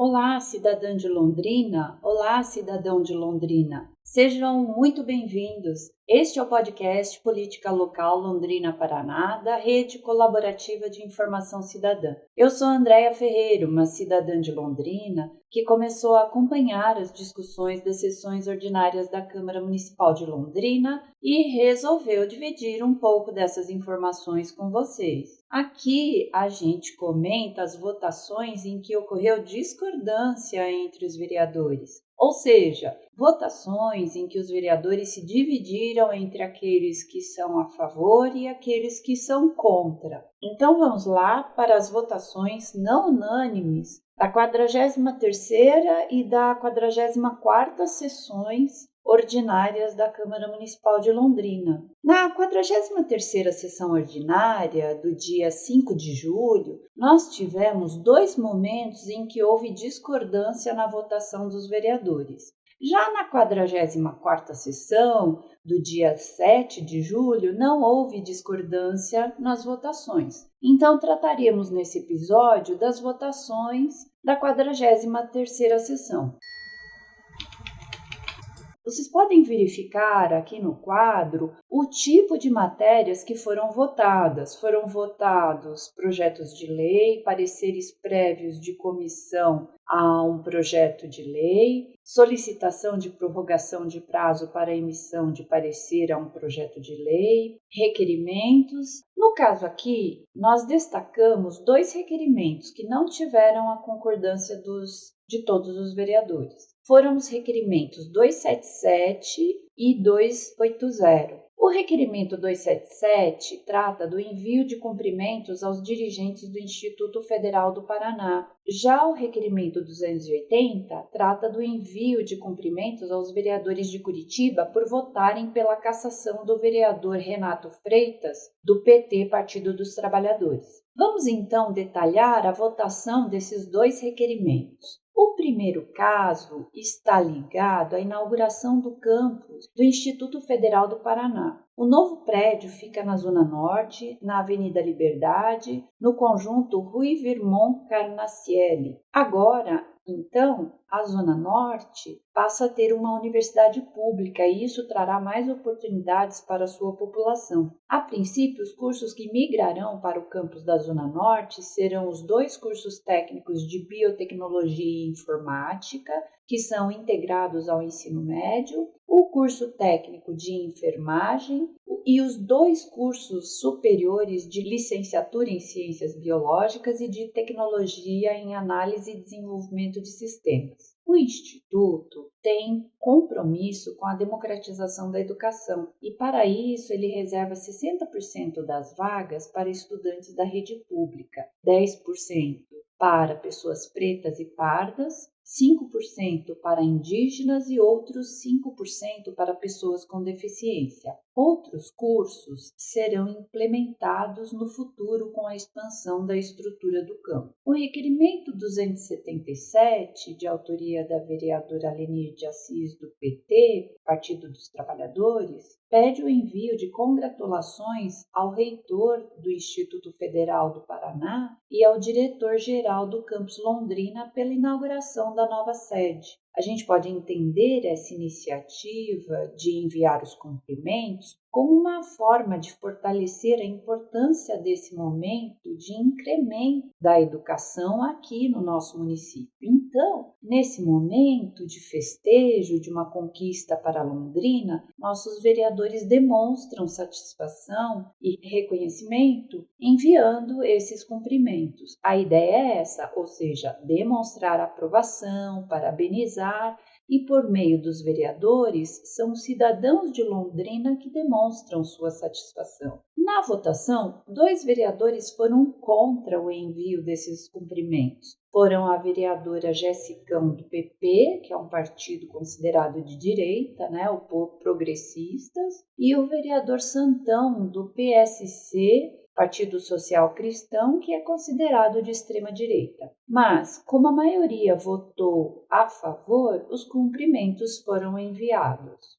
Olá, cidadã de Londrina! Olá, cidadão de Londrina! Sejam muito bem-vindos. Este é o podcast Política Local Londrina Paraná, da Rede Colaborativa de Informação Cidadã. Eu sou Andréia Ferreira, uma cidadã de Londrina que começou a acompanhar as discussões das sessões ordinárias da Câmara Municipal de Londrina e resolveu dividir um pouco dessas informações com vocês. Aqui a gente comenta as votações em que ocorreu discordância entre os vereadores, ou seja, votações em que os vereadores se dividiram entre aqueles que são a favor e aqueles que são contra. Então vamos lá para as votações não unânimes da 43ª e da 44ª sessões ordinárias da Câmara Municipal de Londrina. Na 43ª sessão ordinária, do dia 5 de julho, nós tivemos dois momentos em que houve discordância na votação dos vereadores. Já na 44ª sessão, do dia 7 de julho, não houve discordância nas votações. Então, trataremos nesse episódio das votações da 43ª sessão. Vocês podem verificar aqui no quadro o tipo de matérias que foram votadas. Foram votados projetos de lei, pareceres prévios de comissão a um projeto de lei, solicitação de prorrogação de prazo para emissão de parecer a um projeto de lei, requerimentos. No caso aqui, nós destacamos dois requerimentos que não tiveram a concordância de todos os vereadores. Foram os requerimentos 277 e 280. O requerimento 277 trata do envio de cumprimentos aos dirigentes do Instituto Federal do Paraná. Já o requerimento 280 trata do envio de cumprimentos aos vereadores de Curitiba por votarem pela cassação do vereador Renato Freitas, do PT, Partido dos Trabalhadores. Vamos então detalhar a votação desses dois requerimentos. O primeiro caso está ligado à inauguração do campus do Instituto Federal do Paraná. O novo prédio fica na Zona Norte, na Avenida Liberdade, no conjunto Rui Virmont Carnacielli. Agora, então, a Zona Norte passa a ter uma universidade pública e isso trará mais oportunidades para a sua população. A princípio, os cursos que migrarão para o campus da Zona Norte serão os dois cursos técnicos de Biotecnologia e Informática, que são integrados ao ensino médio, o curso técnico de Enfermagem e os dois cursos superiores de licenciatura em Ciências Biológicas e de Tecnologia em Análise e Desenvolvimento de Sistemas. O Instituto tem compromisso com a democratização da educação e, para isso, ele reserva 60% das vagas para estudantes da rede pública, 10% para pessoas pretas e pardas, 5% para indígenas e outros 5% para pessoas com deficiência. Outros cursos serão implementados no futuro com a expansão da estrutura do campo. O requerimento 277, de autoria da vereadora Lenir de Assis, do PT, Partido dos Trabalhadores, pede o envio de congratulações ao reitor do Instituto Federal do Paraná e ao diretor-geral do campus Londrina pela inauguração da nova sede. A gente pode entender essa iniciativa de enviar os cumprimentos como uma forma de fortalecer a importância desse momento de incremento da educação aqui no nosso município. Então, nesse momento de festejo, de uma conquista para Londrina, nossos vereadores demonstram satisfação e reconhecimento enviando esses cumprimentos. A ideia é essa, ou seja, demonstrar aprovação, parabenizar, e por meio dos vereadores, são os cidadãos de Londrina que demonstram sua satisfação. Na votação, dois vereadores foram contra o envio desses cumprimentos. Foram a vereadora Jessicão, do PP, que é um partido considerado de direita, o Progressistas, e o vereador Santão, do PSC, Partido Social Cristão, que é considerado de extrema-direita. Mas, como a maioria votou a favor, os cumprimentos foram enviados.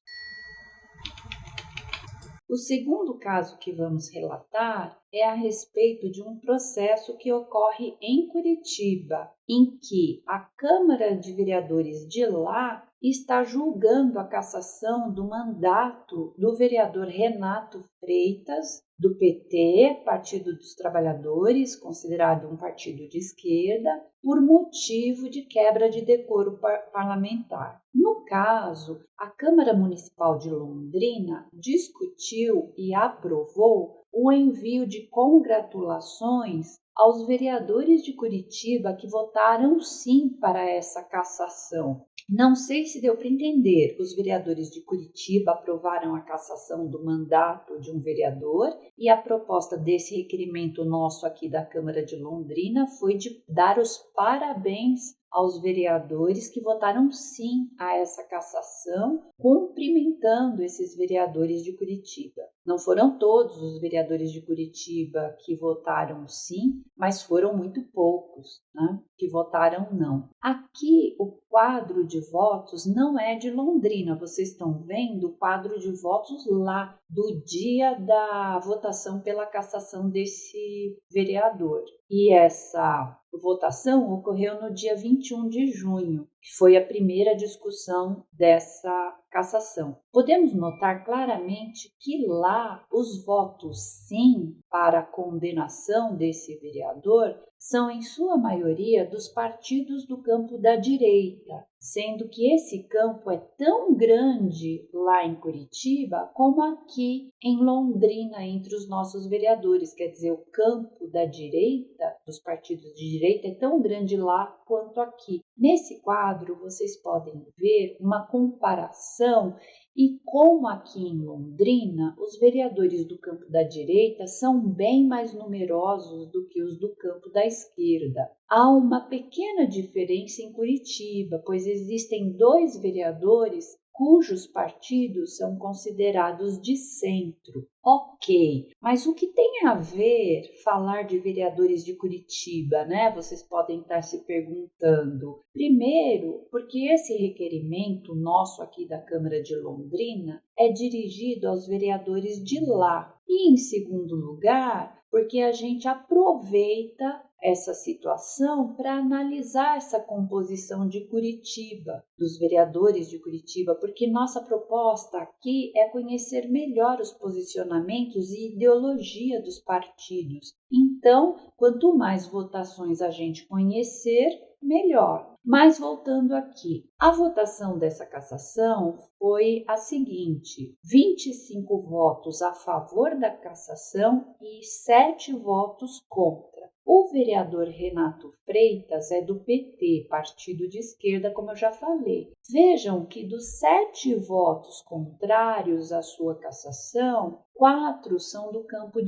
O segundo caso que vamos relatar é a respeito de um processo que ocorre em Curitiba, em que a Câmara de Vereadores de lá está julgando a cassação do mandato do vereador Renato Freitas, do PT, Partido dos Trabalhadores, considerado um partido de esquerda, por motivo de quebra de decoro parlamentar. No caso, a Câmara Municipal de Londrina discutiu e aprovou o envio de congratulações aos vereadores de Curitiba que votaram sim para essa cassação. Não sei se deu para entender. Os vereadores de Curitiba aprovaram a cassação do mandato de um vereador e a proposta desse requerimento nosso aqui da Câmara de Londrina foi de dar os parabéns aos vereadores que votaram sim a essa cassação, cumprimentando esses vereadores de Curitiba. Não foram todos os vereadores de Curitiba que votaram sim, mas foram muito poucos, né, que votaram não. Aqui o quadro de votos não é de Londrina, vocês estão vendo o quadro de votos lá do dia da votação pela cassação desse vereador. E essa votação ocorreu no dia 21 de junho, que foi a primeira discussão dessa cassação. Podemos notar claramente que lá os votos sim para a condenação desse vereador são em sua maioria dos partidos do campo da direita, sendo que esse campo é tão grande lá em Curitiba como aqui em Londrina entre os nossos vereadores, quer dizer, o campo da direita, dos partidos de direita, é tão grande lá quanto aqui. Nesse quadro vocês podem ver uma comparação e como aqui em Londrina os vereadores do campo da direita são bem mais numerosos do que os do campo da esquerda. Há uma pequena diferença em Curitiba, pois existem 2 vereadores cujos partidos são considerados de centro. Ok, mas o que tem a ver falar de vereadores de Curitiba, né? Vocês podem estar se perguntando. Primeiro, porque esse requerimento nosso aqui da Câmara de Londrina é dirigido aos vereadores de lá. E em segundo lugar, porque a gente aproveita essa situação para analisar essa composição de Curitiba, dos vereadores de Curitiba, porque nossa proposta aqui é conhecer melhor os posicionamentos e ideologia dos partidos. Então, quanto mais votações a gente conhecer, melhor. Mas voltando aqui, a votação dessa cassação foi a seguinte: 25 votos a favor da cassação e 7 votos contra. O vereador Renato Freitas é do PT, partido de esquerda, como eu já falei. Vejam que dos 7 votos contrários à sua cassação, 4 são do campo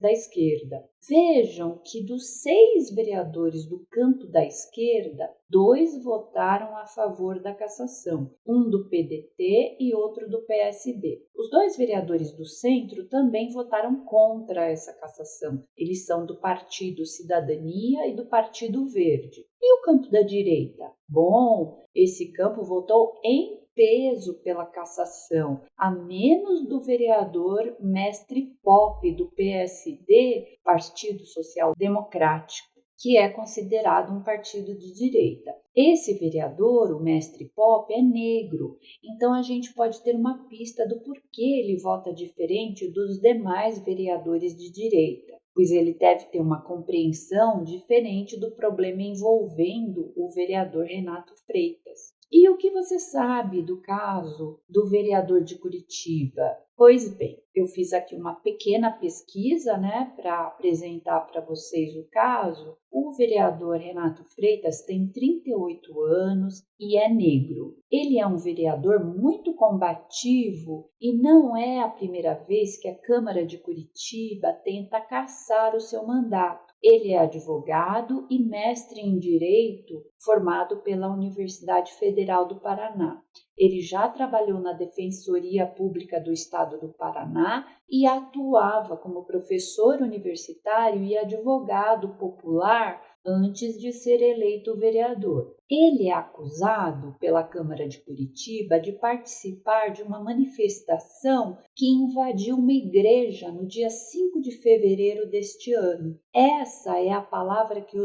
da esquerda. Vejam que dos 6 vereadores do campo da esquerda, 2 votaram a favor da cassação, um do PDT e outro do PSB. Os 2 vereadores do centro também votaram contra essa cassação. Eles são do Partido Cidadania e do Partido Verde. E o campo da direita? Bom, esse campo votou em peso pela cassação, a menos do vereador Mestre Pop, do PSD, Partido Social Democrático, que é considerado um partido de direita. Esse vereador, o Mestre Pop, é negro, então a gente pode ter uma pista do porquê ele vota diferente dos demais vereadores de direita, pois ele deve ter uma compreensão diferente do problema envolvendo o vereador Renato Freitas. E o que você sabe do caso do vereador de Curitiba? Pois bem, eu fiz aqui uma pequena pesquisa, né, para apresentar para vocês o caso. O vereador Renato Freitas tem 38 anos e é negro. Ele é um vereador muito combativo e não é a primeira vez que a Câmara de Curitiba tenta cassar o seu mandato. Ele é advogado e mestre em Direito, formado pela Universidade Federal do Paraná. Ele já trabalhou na Defensoria Pública do Estado do Paraná e atuava como professor universitário e advogado popular antes de ser eleito vereador. Ele é acusado pela Câmara de Curitiba de participar de uma manifestação que invadiu uma igreja no dia 5 de fevereiro deste ano. Essa é a palavra que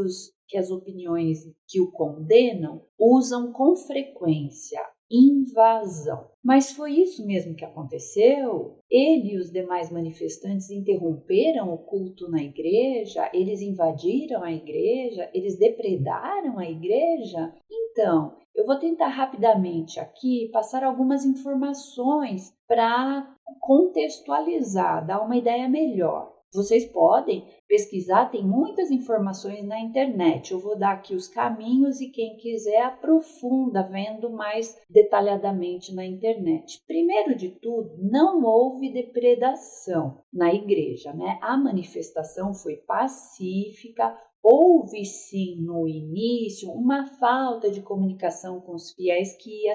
as opiniões que o condenam usam com frequência: invasão. Mas foi isso mesmo que aconteceu? Ele e os demais manifestantes interromperam o culto na igreja? Eles invadiram a igreja? Eles depredaram a igreja? Então, eu vou tentar rapidamente aqui passar algumas informações para contextualizar, dar uma ideia melhor. Vocês podem pesquisar, tem muitas informações na internet. Eu vou dar aqui os caminhos e quem quiser aprofunda vendo mais detalhadamente na internet. Primeiro de tudo, não houve depredação na igreja, né? A manifestação foi pacífica. Houve sim no início uma falta de comunicação com os fiéis que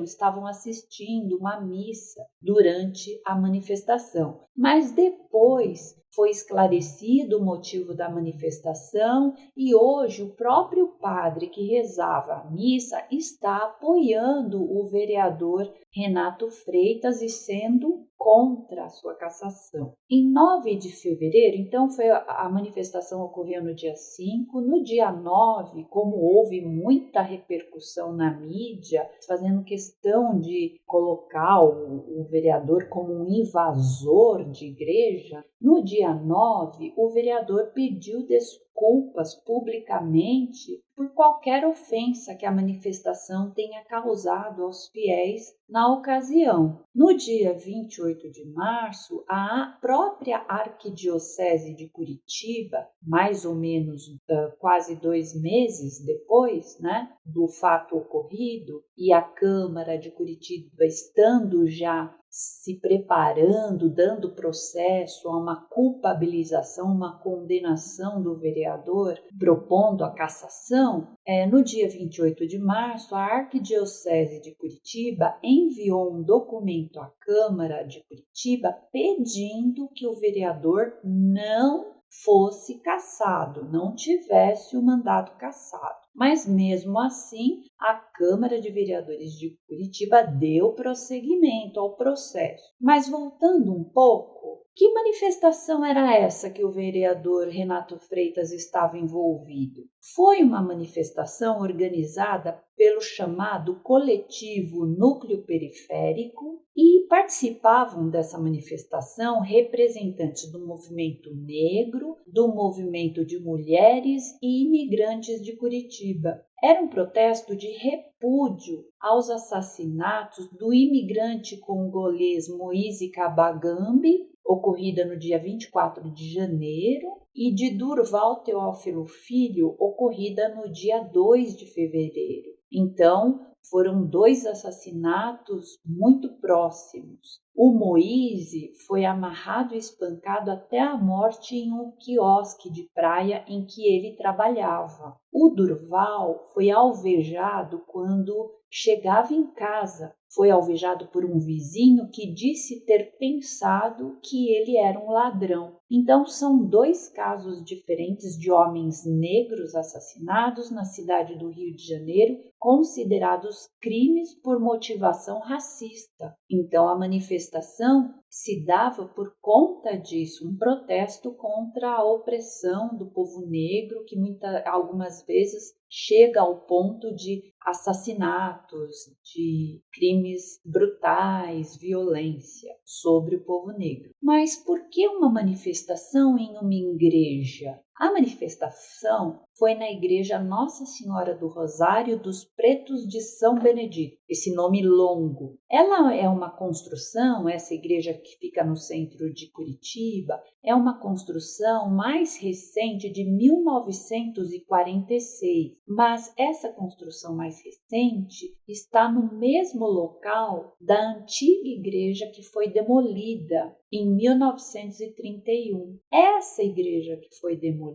estavam assistindo uma missa durante a manifestação, mas depois foi esclarecido o motivo da manifestação e hoje o próprio padre que rezava a missa está apoiando o vereador Renato Freitas e sendo contra a sua cassação. Em 9 de fevereiro, então, a manifestação ocorreu no dia 5. No dia 9, como houve muita repercussão na mídia, fazendo questão de colocar o vereador como um invasor de igreja, no dia 9, o vereador pediu desculpas publicamente por qualquer ofensa que a manifestação tenha causado aos fiéis na ocasião. No dia 28 de março, a própria Arquidiocese de Curitiba, mais ou menos quase 2 meses depois, né, do fato ocorrido, e a Câmara de Curitiba estando já se preparando, dando processo a uma culpabilização, uma condenação do vereador, propondo a cassação, no dia 28 de março, a Arquidiocese de Curitiba enviou um documento à Câmara de Curitiba pedindo que o vereador não fosse cassado, não tivesse o mandato cassado. Mas mesmo assim, a Câmara de Vereadores de Curitiba deu prosseguimento ao processo. Mas voltando um pouco, que manifestação era essa que o vereador Renato Freitas estava envolvido? Foi uma manifestação organizada pelo chamado Coletivo Núcleo Periférico e participavam dessa manifestação representantes do movimento negro, do movimento de mulheres e imigrantes de Curitiba. Era um protesto de repúdio aos assassinatos do imigrante congolês Moise Kabagambi, ocorrida no dia 24 de janeiro, e de Durval Teófilo Filho, ocorrida no dia 2 de fevereiro. Então, foram 2 assassinatos muito próximos. O Moise foi amarrado e espancado até a morte em um quiosque de praia em que ele trabalhava. O Durval foi alvejado quando chegava em casa. Foi alvejado por um vizinho que disse ter pensado que ele era um ladrão. Então, são 2 casos diferentes de homens negros assassinados na cidade do Rio de Janeiro, considerados crimes por motivação racista. Então, a manifestação se dava por conta disso, um protesto contra a opressão do povo negro, que algumas vezes chega ao ponto de assassinatos, de crimes brutais, violência sobre o povo negro. Mas por que uma manifestação em uma igreja? A manifestação foi na igreja Nossa Senhora do Rosário dos Pretos de São Benedito, esse nome longo. Ela é uma construção, essa igreja que fica no centro de Curitiba, é uma construção mais recente de 1946, mas essa construção mais recente está no mesmo local da antiga igreja que foi demolida em 1931. Essa igreja que foi demolida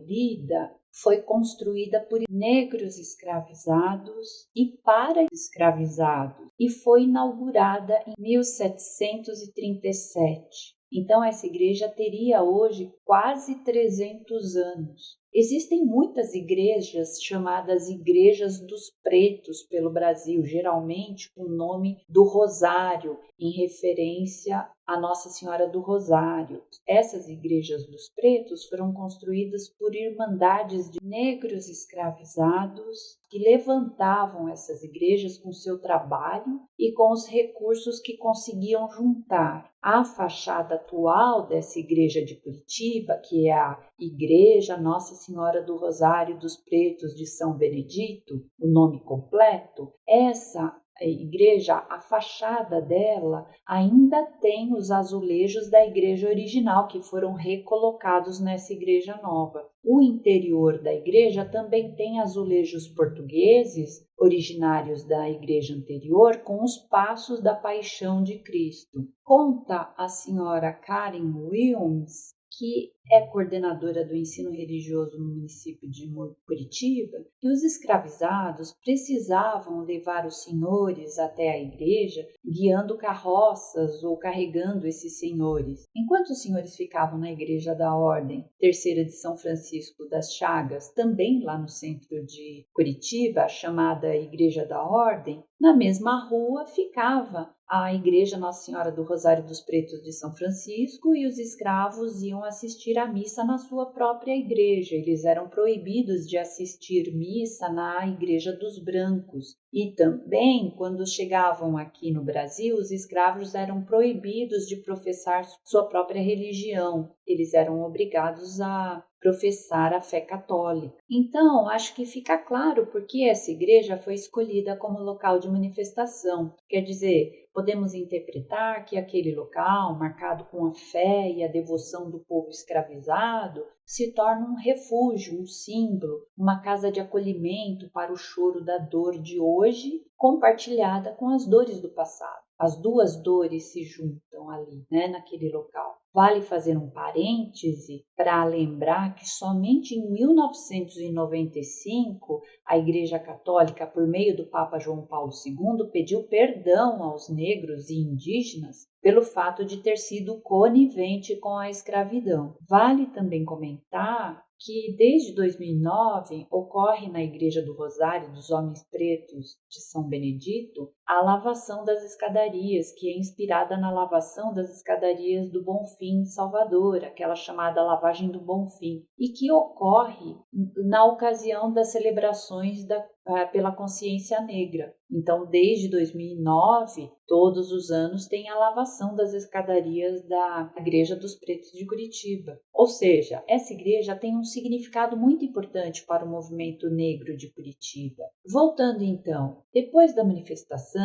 foi construída por negros escravizados e para escravizados e foi inaugurada em 1737. Então essa igreja teria hoje quase 300 anos. Existem muitas igrejas chamadas Igrejas dos Pretos pelo Brasil, geralmente com o nome do Rosário, em referência a Nossa Senhora do Rosário. Essas igrejas dos pretos foram construídas por irmandades de negros escravizados que levantavam essas igrejas com seu trabalho e com os recursos que conseguiam juntar. A fachada atual dessa igreja de Curitiba, que é a Igreja Nossa Senhora do Rosário dos Pretos de São Benedito, o nome completo, essa igreja, a fachada dela ainda tem os azulejos da igreja original que foram recolocados nessa igreja nova. O interior da igreja também tem azulejos portugueses, originários da igreja anterior, com os passos da Paixão de Cristo. Conta a senhora Karen Wilms, que é coordenadora do ensino religioso no município de Curitiba, que os escravizados precisavam levar os senhores até a igreja, guiando carroças ou carregando esses senhores. Enquanto os senhores ficavam na igreja da Ordem Terceira de São Francisco das Chagas, também lá no centro de Curitiba, chamada Igreja da Ordem, na mesma rua ficava a Igreja Nossa Senhora do Rosário dos Pretos de São Francisco e os escravos iam assistir à missa na sua própria igreja. Eles eram proibidos de assistir missa na Igreja dos Brancos. E também, quando chegavam aqui no Brasil, os escravos eram proibidos de professar sua própria religião. Eles eram obrigados a professar a fé católica. Então, acho que fica claro porque essa igreja foi escolhida como local de manifestação. Quer dizer, podemos interpretar que aquele local, marcado com a fé e a devoção do povo escravizado, se torna um refúgio, um símbolo, uma casa de acolhimento para o choro da dor de hoje, compartilhada com as dores do passado. As duas dores se juntam ali, naquele local. Vale fazer um parêntese para lembrar que somente em 1995 a Igreja Católica, por meio do Papa João Paulo II, pediu perdão aos negros e indígenas pelo fato de ter sido conivente com a escravidão. Vale também comentar que desde 2009 ocorre na Igreja do Rosário dos Homens Pretos de São Benedito a lavação das escadarias, que é inspirada na lavação das escadarias do Bonfim em Salvador, aquela chamada lavagem do Bonfim, e que ocorre na ocasião das celebrações pela consciência negra. Então, desde 2009, todos os anos tem a lavação das escadarias da Igreja dos Pretos de Curitiba. Ou seja, essa igreja tem um significado muito importante para o movimento negro de Curitiba. Voltando então, depois da manifestação,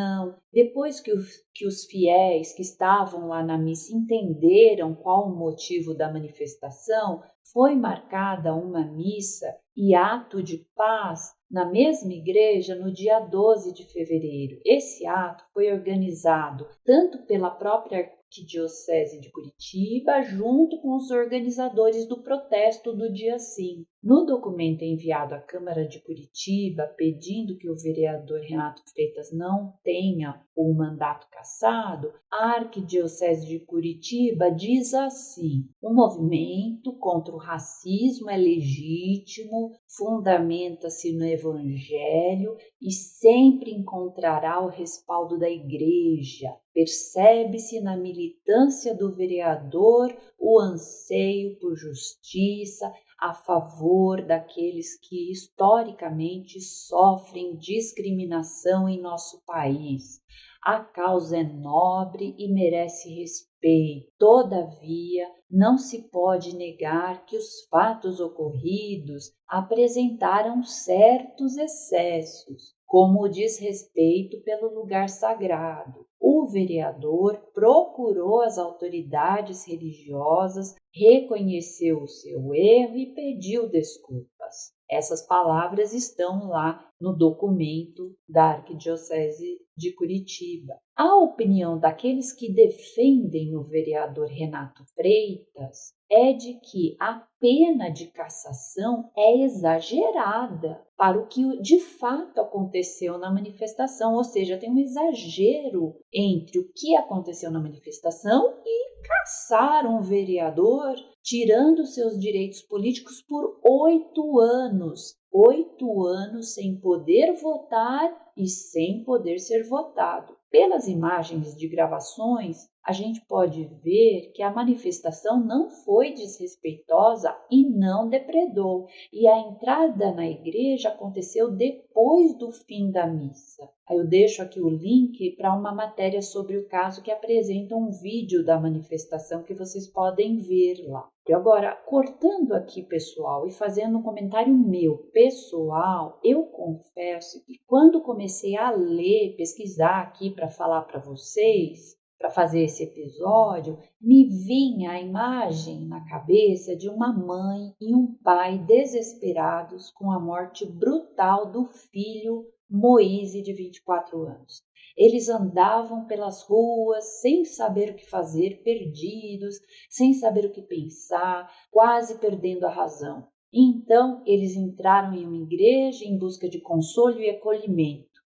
depois que os fiéis que estavam lá na missa entenderam qual o motivo da manifestação, foi marcada uma missa e ato de paz na mesma igreja no dia 12 de fevereiro. Esse ato foi organizado tanto pela própria Arquidiocese de Curitiba, junto com os organizadores do protesto do dia 5. No documento enviado à Câmara de Curitiba, pedindo que o vereador Renato Freitas não tenha o mandato cassado, a Arquidiocese de Curitiba diz assim: o movimento contra o racismo é legítimo, fundamenta-se no Evangelho e sempre encontrará o respaldo da Igreja. Percebe-se na militância do vereador o anseio por justiça a favor daqueles que historicamente sofrem discriminação em nosso país. A causa é nobre e merece respeito. Todavia, não se pode negar que os fatos ocorridos apresentaram certos excessos, como o desrespeito pelo lugar sagrado. O vereador procurou as autoridades religiosas, reconheceu o seu erro e pediu desculpas. Essas palavras estão lá no documento da Arquidiocese de Curitiba. A opinião daqueles que defendem o vereador Renato Freitas é de que a pena de cassação é exagerada para o que de fato aconteceu na manifestação, ou seja, tem um exagero entre o que aconteceu na manifestação e cassar um vereador tirando seus direitos políticos por 8 anos. 8 anos sem poder votar e sem poder ser votado. Pelas imagens de gravações, a gente pode ver que a manifestação não foi desrespeitosa e não depredou, e a entrada na igreja aconteceu depois do fim da missa. Eu deixo aqui o link para uma matéria sobre o caso que apresenta um vídeo da manifestação que vocês podem ver lá. E agora, cortando aqui, pessoal, e fazendo um comentário meu pessoal, eu confesso que quando comecei a ler, pesquisar aqui para falar para vocês, para fazer esse episódio, me vinha a imagem na cabeça de uma mãe e um pai desesperados com a morte brutal do filho Moise, de 24 anos. Eles andavam pelas ruas sem saber o que fazer, perdidos, sem saber o que pensar, quase perdendo a razão. Então, eles entraram em uma igreja em busca de consolo e acolhimento.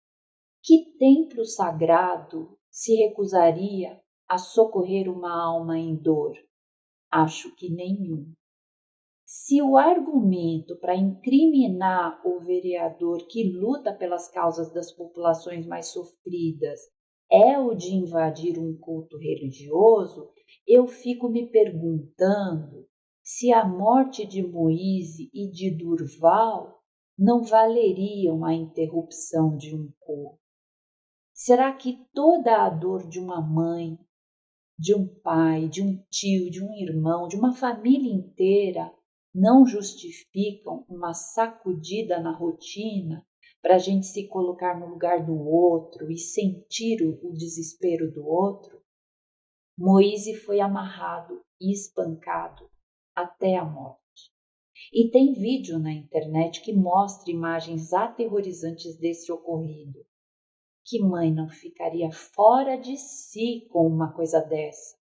Que templo sagrado se recusaria a socorrer uma alma em dor? Acho que nenhum. Se o argumento para incriminar o vereador que luta pelas causas das populações mais sofridas é o de invadir um culto religioso, eu fico me perguntando se a morte de Moise e de Durval não valeriam a interrupção de um culto. Será que toda a dor de uma mãe, de um pai, de um tio, de um irmão, de uma família inteira não justificam uma sacudida na rotina para a gente se colocar no lugar do outro e sentir o desespero do outro? Moise foi amarrado e espancado até a morte. E tem vídeo na internet que mostra imagens aterrorizantes desse ocorrido. Que mãe não ficaria fora de si com uma coisa dessa?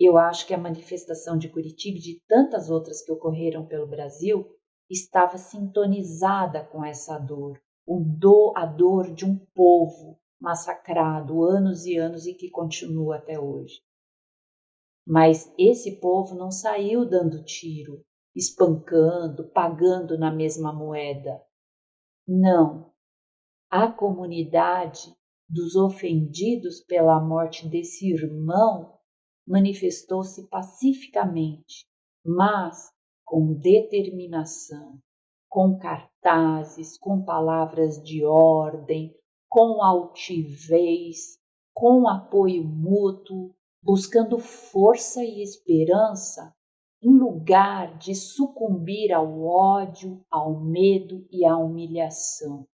Eu acho que a manifestação de Curitiba e de tantas outras que ocorreram pelo Brasil estava sintonizada com essa dor, a dor de um povo massacrado anos e anos e que continua até hoje. Mas esse povo não saiu dando tiro, espancando, pagando na mesma moeda. Não. A comunidade dos ofendidos pela morte desse irmão manifestou-se pacificamente, mas com determinação, com cartazes, com palavras de ordem, com altivez, com apoio mútuo, buscando força e esperança, em lugar de sucumbir ao ódio, ao medo e à humilhação.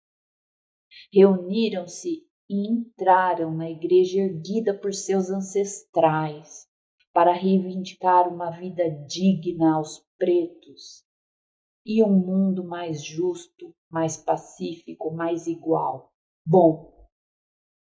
Reuniram-se e entraram na igreja erguida por seus ancestrais para reivindicar uma vida digna aos pretos e um mundo mais justo, mais pacífico, mais igual. Bom,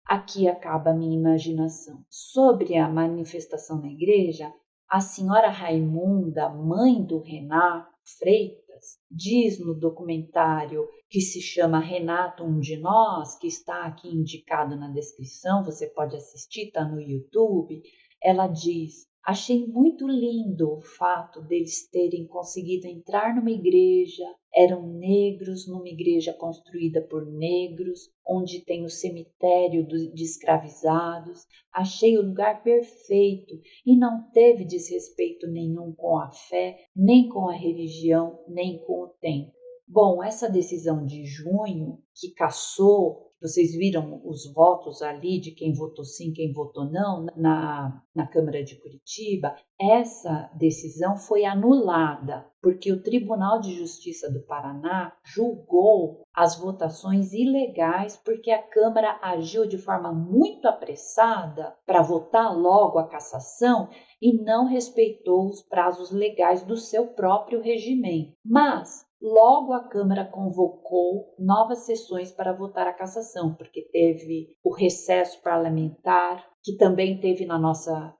aqui acaba a minha imaginação. Sobre a manifestação na igreja, a senhora Raimunda, mãe do Renato Freitas, diz no documentário que se chama Renato, um de nós, que está aqui indicado na descrição, você pode assistir, está no YouTube. Ela diz: achei muito lindo o fato deles terem conseguido entrar numa igreja, eram negros, numa igreja construída por negros, onde tem o cemitério de escravizados. Achei o lugar perfeito e não teve desrespeito nenhum com a fé, nem com a religião, nem com o templo. Bom, essa decisão de junho, que cassou, vocês viram os votos ali de quem votou sim, quem votou não, na Câmara de Curitiba, essa decisão foi anulada, porque o Tribunal de Justiça do Paraná julgou as votações ilegais, porque a Câmara agiu de forma muito apressada para votar logo a cassação e não respeitou os prazos legais do seu próprio regimento. Mas logo a Câmara convocou novas sessões para votar a cassação, porque teve o recesso parlamentar, que também teve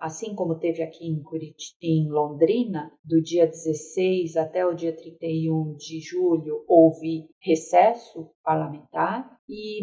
assim como teve aqui em Londrina, do dia 16 até o dia 31 de julho, houve recesso parlamentar,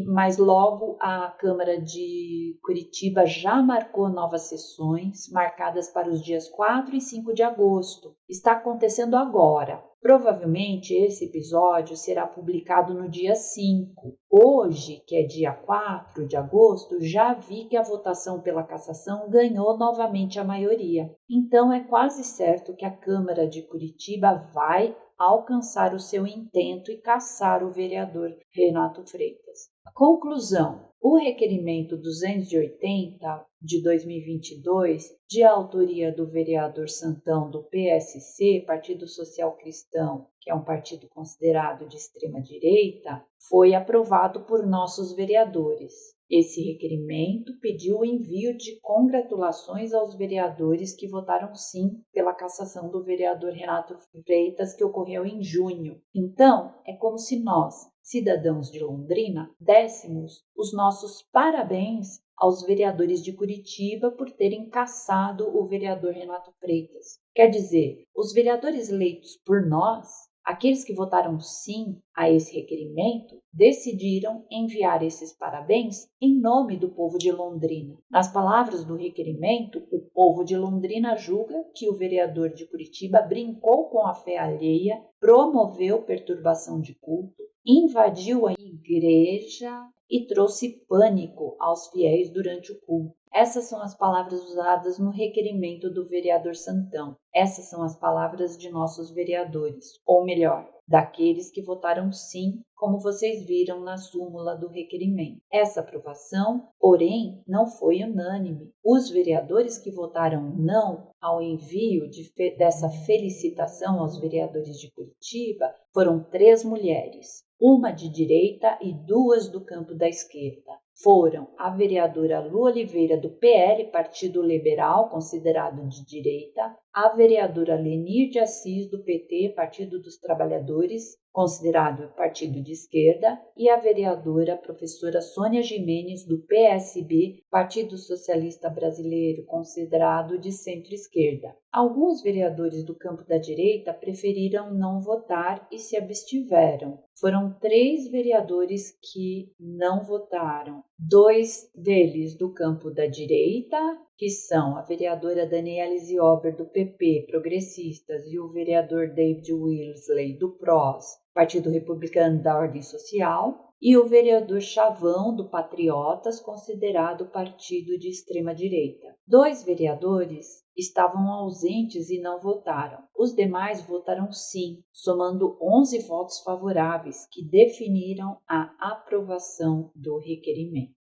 mas logo a Câmara de Curitiba já marcou novas sessões, marcadas para os dias 4 e 5 de agosto. Está acontecendo agora. Provavelmente esse episódio será publicado no dia 5. Hoje, que é dia 4 de agosto, já vi que a votação pela cassação ganhou novamente a maioria. Então é quase certo que a Câmara de Curitiba vai alcançar o seu intento e cassar o vereador Renato Freitas. Conclusão: o requerimento 280 de 2022, de autoria do vereador Santão do PSC, Partido Social Cristão, que é um partido considerado de extrema-direita, foi aprovado por nossos vereadores. Esse requerimento pediu o envio de congratulações aos vereadores que votaram sim pela cassação do vereador Renato Freitas, que ocorreu em junho. Então, é como se nós, cidadãos de Londrina, dessemos os nossos parabéns aos vereadores de Curitiba por terem cassado o vereador Renato Freitas. Quer dizer, os vereadores eleitos por nós, aqueles que votaram sim a esse requerimento, decidiram enviar esses parabéns em nome do povo de Londrina. Nas palavras do requerimento, o povo de Londrina julga que o vereador de Curitiba brincou com a fé alheia, promoveu perturbação de culto, invadiu a igreja e trouxe pânico aos fiéis durante o culto. Essas são as palavras usadas no requerimento do vereador Santão. Essas são as palavras de nossos vereadores, ou melhor, daqueles que votaram sim, como vocês viram na súmula do requerimento. Essa aprovação, porém, não foi unânime. Os vereadores que votaram não ao envio dessa felicitação aos vereadores de Curitiba foram 3 mulheres, uma de direita e 2 do campo da esquerda. Foram a vereadora Lu Oliveira, do PL, Partido Liberal, considerado de direita, a vereadora Lenir de Assis, do PT, Partido dos Trabalhadores, considerado partido de esquerda, e a vereadora professora Sônia Gimenez, do PSB, Partido Socialista Brasileiro, considerado de centro-esquerda. Alguns vereadores do campo da direita preferiram não votar e se abstiveram. Foram 3 vereadores que não votaram. 2 deles do campo da direita, que são a vereadora Daniele Ziober, do PP, Progressistas, e o vereador David Wilsley, do PROS, Partido Republicano da Ordem Social, e o vereador Chavão, do Patriotas, considerado partido de extrema-direita. 2 vereadores estavam ausentes e não votaram. Os demais votaram sim, somando 11 votos favoráveis, que definiram a aprovação do requerimento.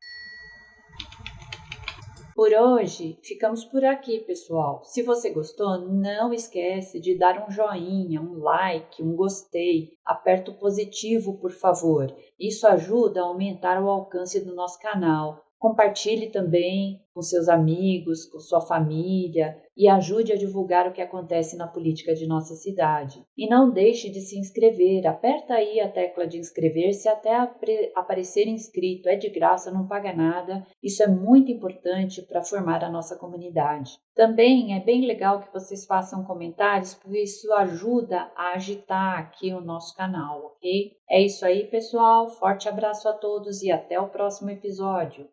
Por hoje, ficamos por aqui, pessoal. Se você gostou, não esquece de dar um joinha, um like, um gostei. Aperta o positivo, por favor. Isso ajuda a aumentar o alcance do nosso canal. Compartilhe também com seus amigos, com sua família e ajude a divulgar o que acontece na política de nossa cidade. E não deixe de se inscrever, aperta aí a tecla de inscrever-se até aparecer inscrito, é de graça, não paga nada. Isso é muito importante para formar a nossa comunidade. Também é bem legal que vocês façam comentários, porque isso ajuda a agitar aqui o nosso canal, ok? É isso aí, pessoal. Forte abraço a todos e até o próximo episódio.